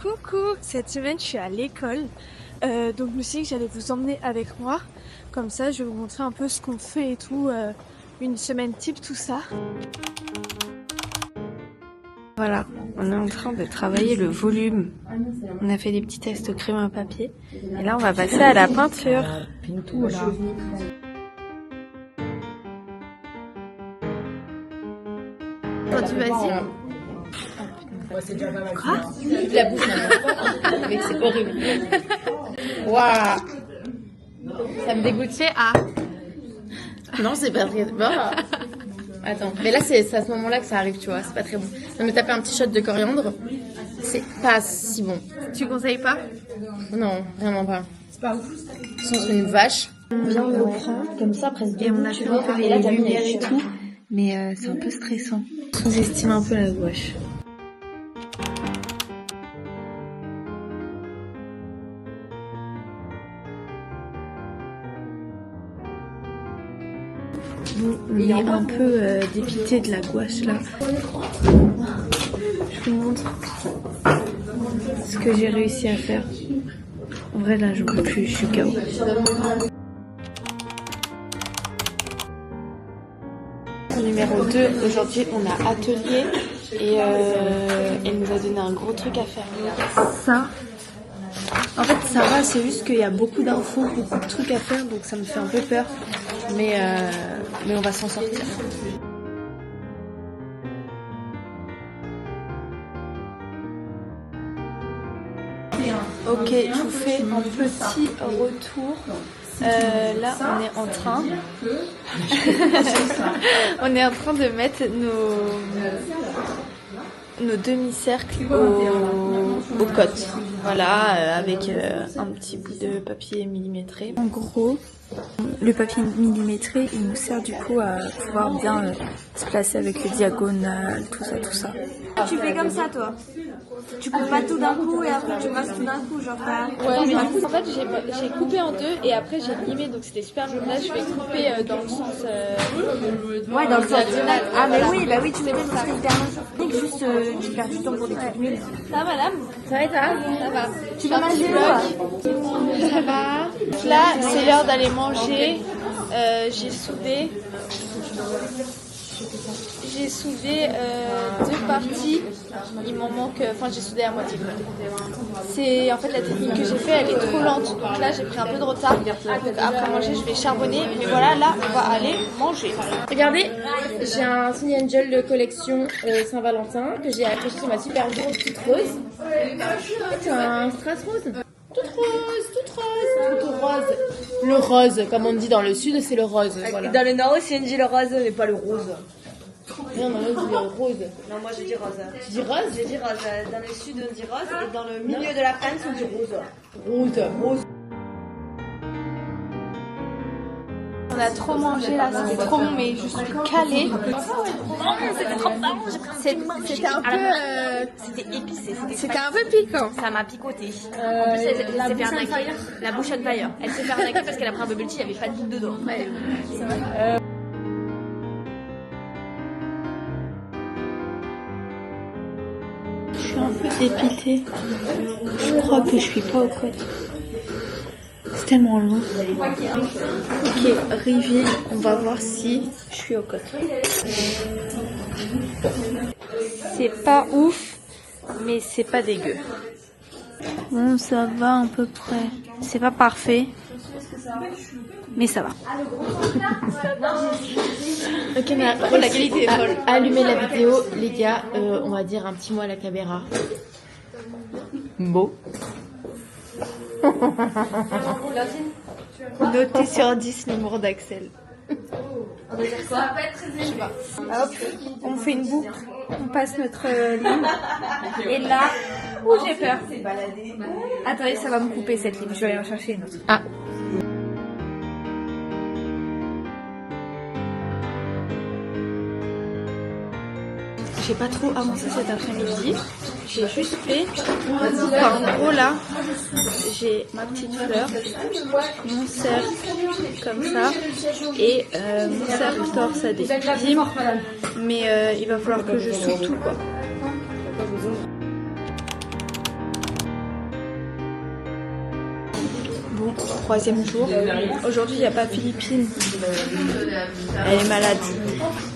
Coucou, cette semaine je suis à l'école, donc je me suis dit que j'allais vous emmener avec moi, comme ça je vais vous montrer un peu ce qu'on fait et tout, une semaine type, tout ça. Voilà, on est en train de travailler le volume. On a fait des petits tests crème à papier, et là on va passer à la peinture. Quand tu vas-y. Quoi? La bouche maintenant. Mais c'est horrible. Waouh. Ça me dégoûtait à... Non, c'est pas très bon. Attends, mais là c'est à ce moment-là que ça arrive, tu vois, c'est pas très bon. Ça me taper un petit shot de coriandre, c'est pas si bon. Tu conseilles pas? Non, vraiment pas. C'est pas ouf. Sans une vache. Bien on le prend, comme ça presque Et on a tu fait vois, un peu et là les t'as lumières mis et tout, mais c'est un peu stressant. Sous-estime un peu la gouache. On est un peu dépité de la gouache là. Je vous montre ce que j'ai réussi à faire. En vrai là je peux plus, je suis KO. Numéro 2, aujourd'hui on a atelier et elle nous a donné un gros truc à faire. Ça, en fait ça va, c'est juste qu'il y a beaucoup d'infos, beaucoup de trucs à faire, donc ça me fait un peu peur, mais on va s'en sortir. Ok, je vous fais un petit retour. Là, on est en train, on est en train de mettre nos demi-cercles aux côtes. Voilà, avec un petit bout de papier millimétré. En gros, le papier millimétré, il nous sert du coup à pouvoir bien se placer avec le diagonal, tout ça. Tu fais comme ça, toi. Tu coupes pas tout d'un coup et après tu passes tout d'un coup, genre t'as... Ouais, en fait j'ai coupé en deux et après j'ai limé, donc c'était super joli. Là je vais couper dans le sens Ouais, dans le sens diagonal. Ah mais oui, bah oui, tu mets ça. C'est hyper logique. Juste tu perds du temps pour des trucs nuls. Ça va madame? Ça va et toi? Ça va. Tu veux manger ou Ça va. Là c'est l'heure d'aller manger. J'ai soudé deux parties. Il m'en manque, enfin j'ai soudé à moitié. C'est en fait la technique que j'ai fait, elle est trop lente. Donc là j'ai pris un peu de retard. Donc après manger je vais charbonner. Mais voilà, là on va aller manger. Regardez, j'ai un Sony Angel de collection Saint-Valentin que j'ai accroché sur ma super grosse toute rose. C'est un strass rose. Toute rose. Le rose, comme on dit dans le sud, c'est le rose. Voilà. Dans le nord aussi on dit le rose, mais pas le rose. Non, dans le sud, c'est le rose. Non, moi je dis rose. Tu dis rose? Je dis rose. Dans le sud on dit rose et dans le milieu de la France on dit rose. Rose. On a trop mangé là, c'était trop bon, mais je suis calée. C'était trop bon. C'était un peu, C'était épicé. c'était un peu piquant. Ça m'a picoté. En plus, elle s'est fait arnaquer. La bouche on fire. Elle s'est fait arnaquer parce qu'elle a pris un bubble tea, il n'y avait pas de goutte dedans. Je suis un peu dépitée. Je crois que je suis pas au code. C'est tellement long. Ok, reveal. On va voir si je suis au code. C'est pas ouf, mais c'est pas dégueu. Bon, ça va à peu près. C'est pas parfait, mais ça va. Ok, mais la qualité est folle. Allumez la vidéo, les gars. On va dire un petit mot à la caméra. Beau. Noté sur 10 l'humour d'Axel. Hop, on fait une boucle, on passe notre ligne. Et là, j'ai peur. Attendez, ça va me couper cette ligne, je vais aller en chercher une autre. Ah. J'ai pas trop avancé cet après-midi. J'ai juste fait, enfin, en gros là, j'ai ma petite fleur, mon cercle comme ça et mon cercle torsadé. Mais il va falloir que je soude tout quoi. troisième jour. Aujourd'hui, il n'y a pas Philippine. Elle est malade.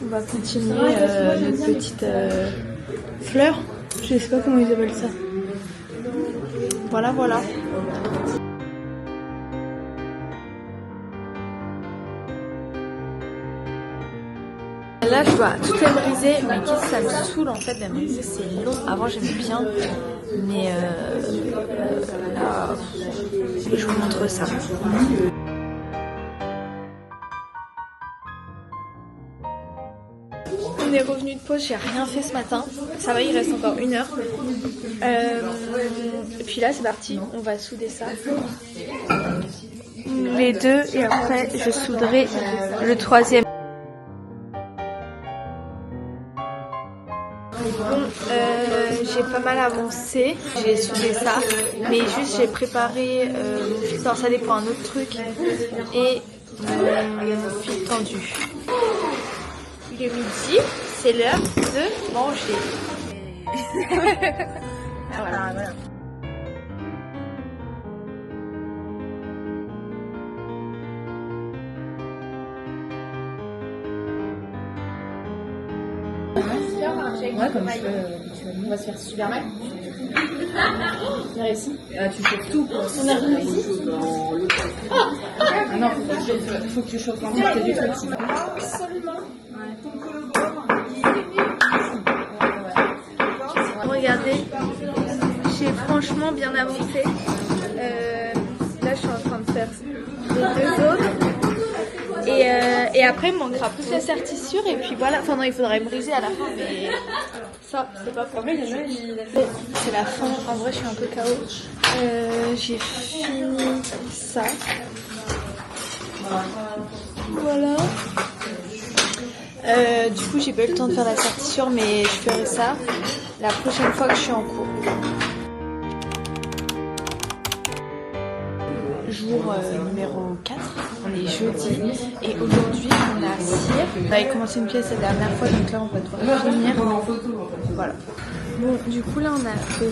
On va continuer notre petite fleur. Je sais pas comment ils appellent ça. Voilà, voilà. Là, je dois tout émeriser, mais qu'est-ce que ça me saoule en fait d'émeriser, c'est long. Avant, j'aimais bien, mais là, je vous montre ça. On est revenu de pause, j'ai rien fait ce matin. Ça va, il reste encore 1 heure. Et puis là, c'est parti, on va souder ça. Les deux, et après, je souderai le troisième. Bon, j'ai pas mal avancé, j'ai soudé ça, mais juste j'ai préparé mon fil dorsal pour un autre truc et mon fil tendu. Il est midi, c'est l'heure de manger. Voilà, voilà. Ouais, comme tu veux, on va se faire super mal. Viens ici. Ah, tu chauffes tout. On arrive ici. Ah non, faut que tu chauffes l'entièreté du truc. Absolument. Regardez, j'ai franchement bien avancé. Là, je suis en train de faire les 2 autres. Et après, il me manquera plus la sertissure. Et puis voilà. Enfin, non, il faudra briser à la fin. Mais ça, c'est pas pour lui. C'est la fin. En vrai, je suis un peu KO. J'ai fini ça. Voilà. Du coup, j'ai pas eu le temps de faire la sertissure, mais je ferai ça la prochaine fois que je suis en cours. Jour numéro 4, on est jeudi et aujourd'hui on a cire. On avait commencé une pièce la dernière fois, donc là on va devoir finir. Voilà. Bon, du coup là on a fait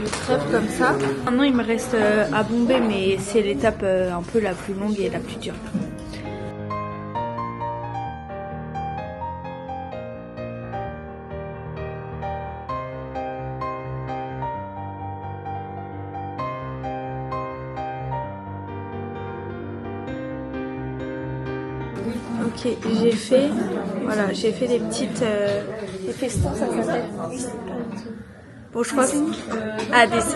le trèfle comme ça. Maintenant il me reste à bomber, mais c'est l'étape un peu la plus longue et la plus dure. Ok, j'ai fait des petites les festons, ça s'appelle. Bon, je crois que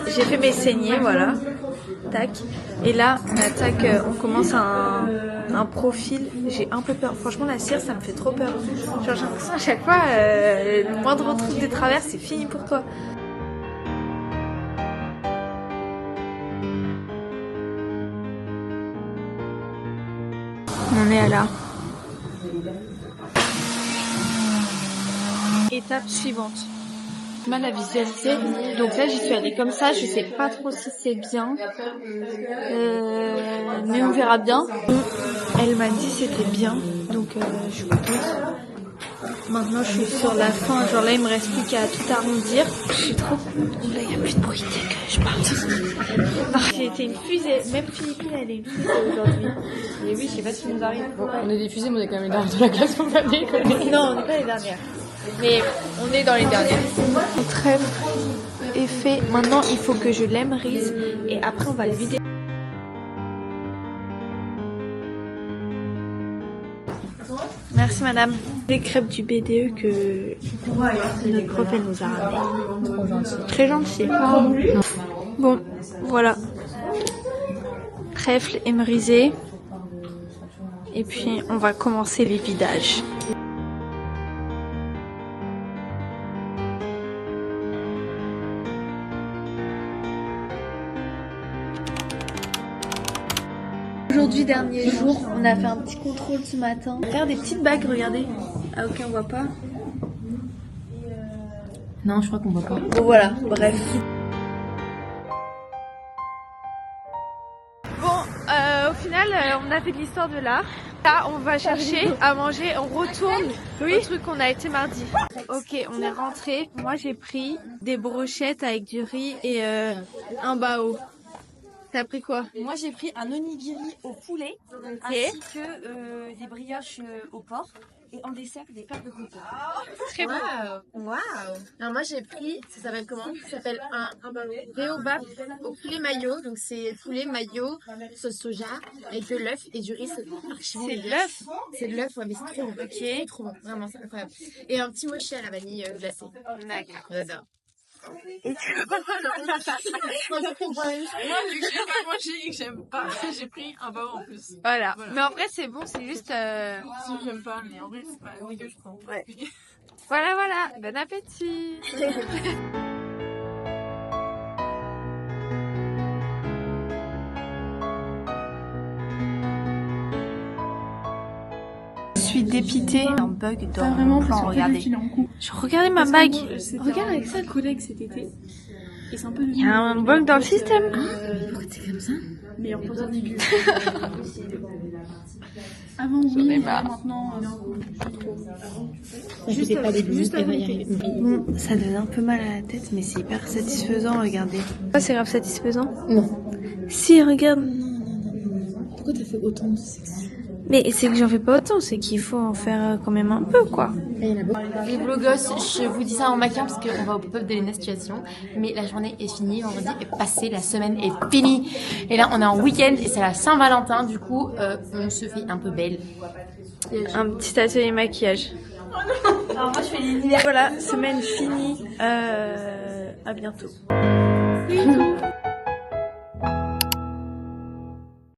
j'ai fait mes saignées, voilà. Tac. Et là, on attaque, on commence un profil. J'ai un peu peur. Franchement, la cire, ça me fait trop peur. Genre, j'ai l'impression à chaque fois, le moindre truc de travers, c'est fini pour toi. On est à là. Étape suivante. Mal à visualiser. Donc là, j'y suis allée comme ça. Je sais pas trop si c'est bien, mais on verra bien. Elle m'a dit c'était bien, donc je suis contente. Maintenant, je suis sur la fin. Genre là, il me reste plus qu'à tout arrondir. Je suis trop contente. Là, il n'y a plus de bruit dès que je parle. J'ai été une fusée. Même Philippine, elle est une fusée aujourd'hui. Mais oui, je sais pas ce qui nous arrive. Bon, on est des fusées, mais on est quand même les dernières de la classe, faut pas déconner. Non, on n'est pas les dernières. Mais on est dans les dernières. Mon trèfle est fait. Maintenant, il faut que je l'émerise et après, on va le vider. Merci madame. Les crêpes du BDE que notre prof elle nous a ramenées. Trop gentil. Très gentil. Bon, voilà. Trèfle émerisé. Et puis, on va commencer les vidages. Aujourd'hui, dernier jour, on a fait un petit contrôle ce matin. On va faire des petites bagues, regardez. Ah, ok, on voit pas. Non, je crois qu'on voit pas. Bon, voilà, bref. Bon, au final, on a fait de l'histoire de l'art. Là, on va chercher à manger. On retourne au truc qu'on a été mardi. Ok, on est rentré. Moi, j'ai pris des brochettes avec du riz et un bao. T'as pris quoi? Moi, j'ai pris un onigiri au poulet, ainsi que des brioches au porc. Et en dessert, des pâtes de coco. Très bon. Waouh. Alors moi j'ai pris, ça s'appelle comment? Ça s'appelle un réobap au poulet mayo. Donc c'est poulet mayo, sauce soja, avec de l'œuf et du riz. C'est de l'œuf? C'est de l'œuf, ouais, mais c'est trop bon. Ok. Trop bon, vraiment, c'est incroyable. Et un petit mochi à la vanille glacée. D'accord. J'adore. Moi, vu que j'ai pas mangé et que j'aime pas, j'ai pris un bao en plus. Voilà. Mais en vrai c'est bon, c'est juste... Si j'aime pas, mais en vrai c'est pas dégueu, je prends. Ouais. Voilà. Bon appétit. Je suis dépitée. Un bug dans mon plan, regardez. Je regardais ma bague. Regarde avec ça. Collègue cet été. Et c'est un peu Il y a un bug dans le système. Pourquoi t'es comme ça? meilleur poseur aigu. Avant oui, maintenant Juste pas les juste avant l'été. Bon, ça donne un peu mal à la tête, mais c'est hyper satisfaisant, regardez. C'est grave satisfaisant? Non. Si, regarde. Pourquoi t'as fait autant de sexe? Mais c'est que j'en fais pas autant, c'est qu'il faut en faire quand même un peu, quoi. Les blogos, je vous dis ça en maquillant parce qu'on va au pop-up de l'ENA Situation. Mais la journée est finie, vendredi est passé, la semaine est finie. Et là, on est en week-end et c'est la Saint-Valentin. Du coup, on se fait un peu belle. Un petit atelier maquillage. Alors moi, je fais les Voilà, semaine finie. À bientôt.